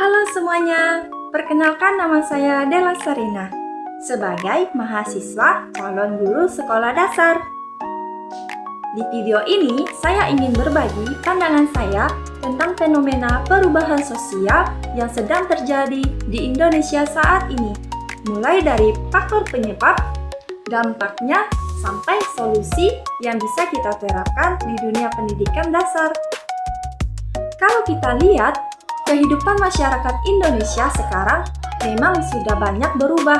Halo semuanya, perkenalkan nama saya Della Sarina sebagai mahasiswa calon guru sekolah dasar. Di video ini, saya ingin berbagi pandangan saya tentang fenomena perubahan sosial yang sedang terjadi di Indonesia saat ini, mulai dari faktor penyebab, dampaknya, sampai solusi yang bisa kita terapkan di dunia pendidikan dasar. Kalau kita lihat, kehidupan masyarakat Indonesia sekarang memang sudah banyak berubah,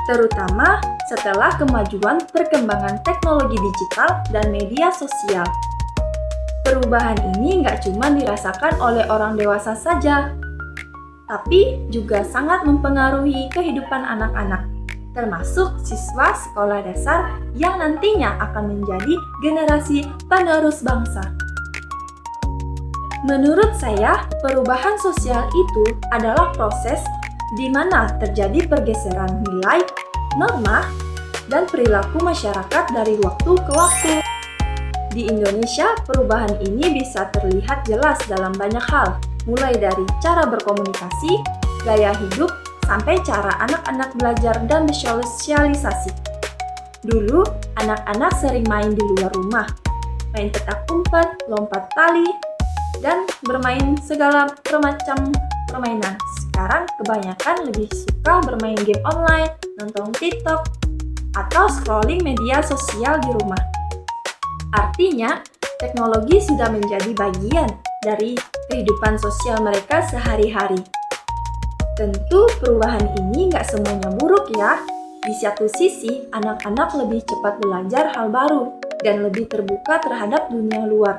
terutama setelah kemajuan perkembangan teknologi digital dan media sosial. Perubahan ini nggak cuma dirasakan oleh orang dewasa saja, tapi juga sangat mempengaruhi kehidupan anak-anak, termasuk siswa sekolah dasar yang nantinya akan menjadi generasi penerus bangsa. Menurut saya, perubahan sosial itu adalah proses di mana terjadi pergeseran nilai, norma, dan perilaku masyarakat dari waktu ke waktu. Di Indonesia, perubahan ini bisa terlihat jelas dalam banyak hal, mulai dari cara berkomunikasi, gaya hidup, sampai cara anak-anak belajar dan bersosialisasi. Dulu, anak-anak sering main di luar rumah, main petak umpet, lompat tali, dan bermain segala macam permainan. Sekarang kebanyakan lebih suka bermain game online, nonton TikTok, atau scrolling media sosial di rumah. Artinya, teknologi sudah menjadi bagian dari kehidupan sosial mereka sehari-hari. Tentu perubahan ini nggak semuanya buruk ya. Di satu sisi, anak-anak lebih cepat belajar hal baru dan lebih terbuka terhadap dunia luar.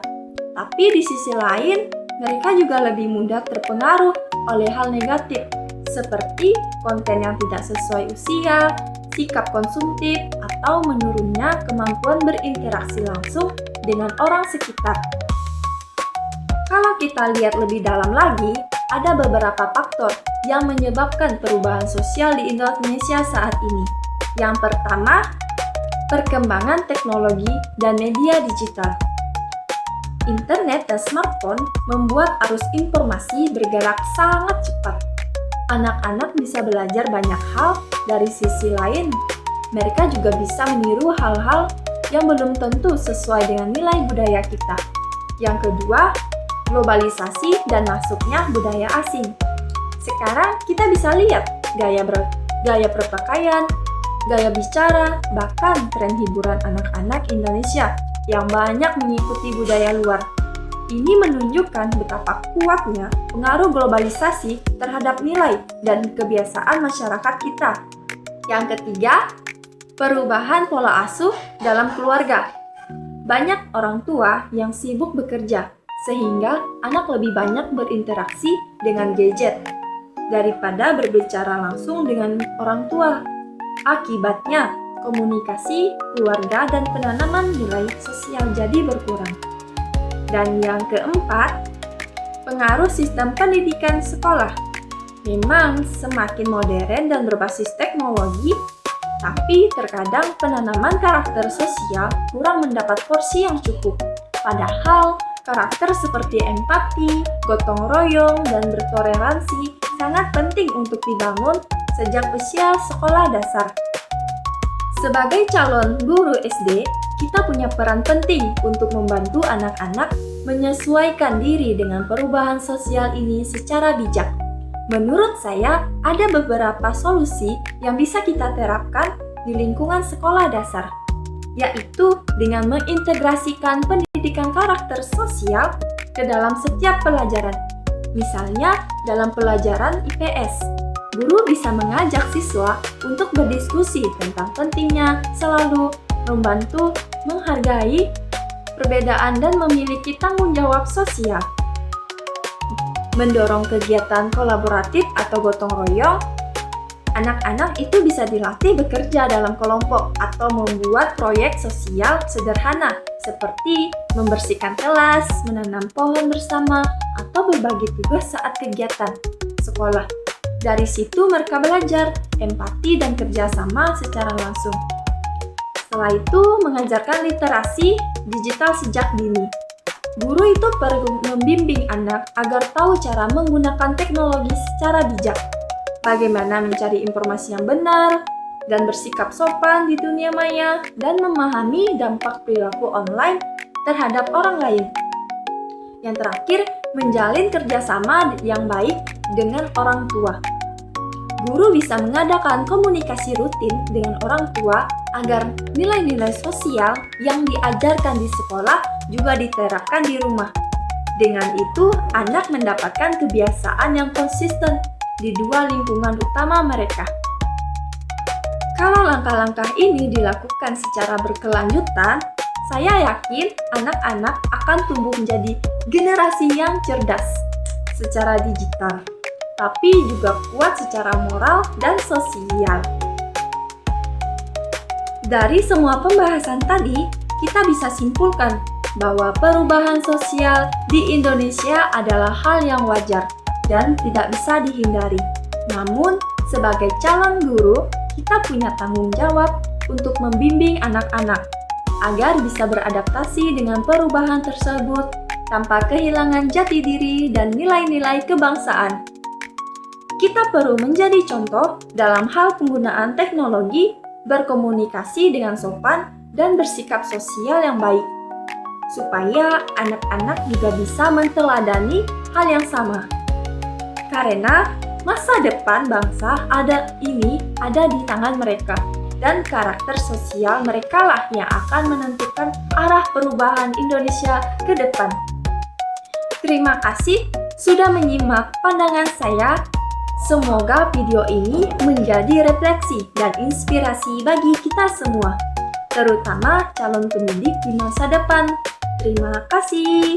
Tapi di sisi lain, mereka juga lebih mudah terpengaruh oleh hal negatif, seperti konten yang tidak sesuai usia, sikap konsumtif, atau menurunnya kemampuan berinteraksi langsung dengan orang sekitar. Kalau kita lihat lebih dalam lagi, ada beberapa faktor yang menyebabkan perubahan sosial di Indonesia saat ini. Yang pertama, perkembangan teknologi dan media digital. Internet dan smartphone membuat arus informasi bergerak sangat cepat. Anak-anak bisa belajar banyak hal. Dari sisi lain, mereka juga bisa meniru hal-hal yang belum tentu sesuai dengan nilai budaya kita. Yang kedua, globalisasi dan masuknya budaya asing. Sekarang kita bisa lihat gaya berpakaian, gaya bicara, bahkan tren hiburan anak-anak Indonesia yang banyak mengikuti budaya luar. Ini menunjukkan betapa kuatnya pengaruh globalisasi terhadap nilai dan kebiasaan masyarakat kita. Yang ketiga, perubahan pola asuh dalam keluarga. Banyak orang tua yang sibuk bekerja, sehingga anak lebih banyak berinteraksi dengan gadget daripada berbicara langsung dengan orang tua. Akibatnya, komunikasi, keluarga, dan penanaman nilai sosial jadi berkurang. Dan yang keempat, pengaruh sistem pendidikan sekolah. Memang semakin modern dan berbasis teknologi, tapi terkadang penanaman karakter sosial kurang mendapat porsi yang cukup. Padahal, karakter seperti empati, gotong royong, dan bertoleransi sangat penting untuk dibangun sejak usia sekolah dasar. Sebagai calon guru SD, kita punya peran penting untuk membantu anak-anak menyesuaikan diri dengan perubahan sosial ini secara bijak. Menurut saya, ada beberapa solusi yang bisa kita terapkan di lingkungan sekolah dasar, yaitu dengan mengintegrasikan pendidikan karakter sosial ke dalam setiap pelajaran. Misalnya, dalam pelajaran IPS, guru bisa mengajak siswa untuk berdiskusi tentang pentingnya selalu membantu, menghargai perbedaan, dan memiliki tanggung jawab sosial. Mendorong kegiatan kolaboratif atau gotong royong, anak-anak itu bisa dilatih bekerja dalam kelompok atau membuat proyek sosial sederhana seperti membersihkan kelas, menanam pohon bersama, atau berbagi tugas saat kegiatan sekolah. Dari situ mereka belajar empati dan kerjasama secara langsung. Setelah itu, mengajarkan literasi digital sejak dini. Guru itu perlu membimbing anak agar tahu cara menggunakan teknologi secara bijak, bagaimana mencari informasi yang benar, dan bersikap sopan di dunia maya, dan memahami dampak perilaku online terhadap orang lain. Yang terakhir, menjalin kerjasama yang baik dengan orang tua. Guru bisa mengadakan komunikasi rutin dengan orang tua agar nilai-nilai sosial yang diajarkan di sekolah juga diterapkan di rumah. Dengan itu, anak mendapatkan kebiasaan yang konsisten di dua lingkungan utama mereka. Kalau langkah-langkah ini dilakukan secara berkelanjutan, saya yakin anak-anak akan tumbuh menjadi generasi yang cerdas secara digital, tapi juga kuat secara moral dan sosial. Dari semua pembahasan tadi, kita bisa simpulkan bahwa perubahan sosial di Indonesia adalah hal yang wajar dan tidak bisa dihindari. Namun, sebagai calon guru, kita punya tanggung jawab untuk membimbing anak-anak agar bisa beradaptasi dengan perubahan tersebut tanpa kehilangan jati diri dan nilai-nilai kebangsaan. Kita perlu menjadi contoh dalam hal penggunaan teknologi, berkomunikasi dengan sopan, dan bersikap sosial yang baik, supaya anak-anak juga bisa menteladani hal yang sama. Karena masa depan bangsa ada di tangan mereka, dan karakter sosial mereka lah yang akan menentukan arah perubahan Indonesia ke depan. Terima kasih sudah menyimak pandangan saya. Semoga video ini menjadi refleksi dan inspirasi bagi kita semua, terutama calon pendidik di masa depan. Terima kasih.